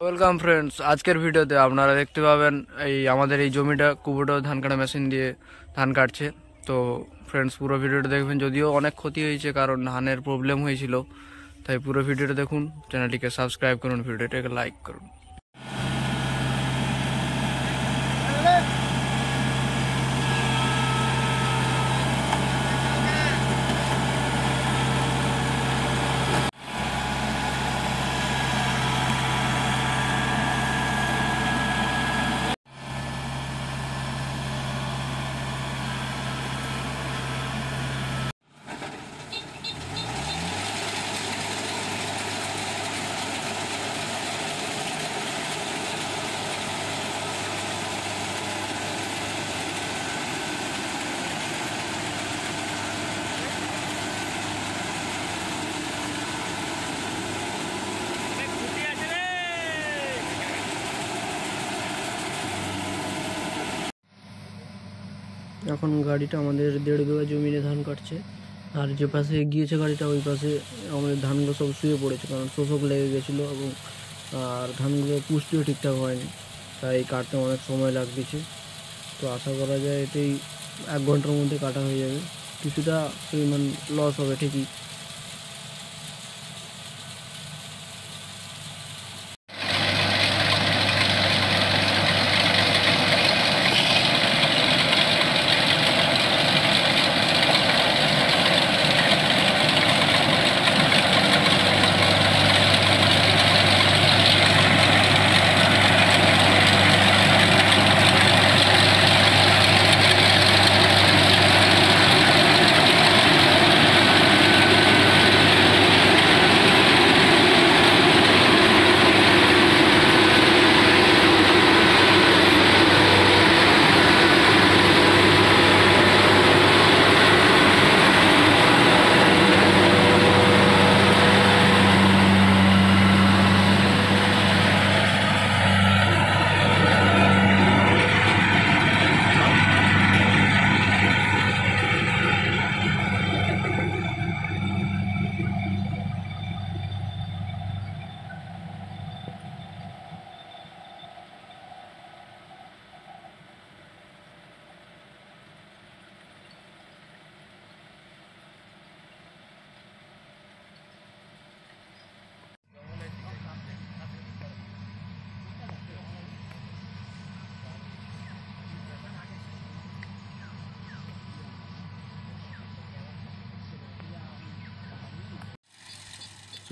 Welcome friends, আজকের ভিডিওতে আপনারা দেখতে পাবেন আমাদের এই জমিটা কুবোটা ধান কাটা মেশিন দিয়ে ধান কাটছে। তো ফ্রেন্ডস, পুরো ভিডিওটা দেখবেন। যদিও অনেক ক্ষতি হয়েছে, কারণ ধানের প্রবলেম হয়েছিল, তাই পুরো ভিডিওটা দেখুন। চ্যানেলটিকে সাবস্ক্রাইব করুন, ভিডিওটাকে লাইক করুন। এখন গাড়িটা আমাদের 1.5 বিঘা জমিনে ধান কাটছে, আর যে পাশে গিয়েছে গাড়িটা ওই পাশে আমাদের ধানগুলো সব শুয়ে পড়েছে, কারণ শোষক লেগে গেছিলো এবং আর ধানগুলো পুষ্টিও ঠিকঠাক হয়নি, তাই কাটতে অনেক সময় লাগতেছে। তো আশা করা যায় এতেই 1 ঘন্টার মধ্যে কাটা হয়ে যাবে। কিছুটা পরিমাণ লস হবে ঠিকই।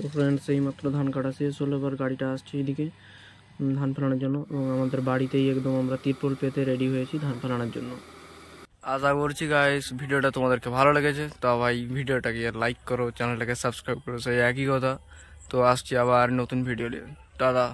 তো ফ্রেন্ডস, এই মাত্র ধান কাটা শেষ হলো, এবার গাড়িটা আসছে এইদিকে ধান ফেলানোর জন্য, এবং আমাদের বাড়িতেই একদম আমরা তিরপল পেতে রেডি হয়েছি ধান ফেলানোর জন্য। আশা করছি গাইস ভিডিওটা তোমাদেরকে ভালো লেগেছে। তো ভাই ভিডিওটাকে লাইক করো, চ্যানেলটাকে সাবস্ক্রাইব করো, সেই একই কথা। তো আসছি আবার নতুন ভিডিও নিয়ে। টাটা।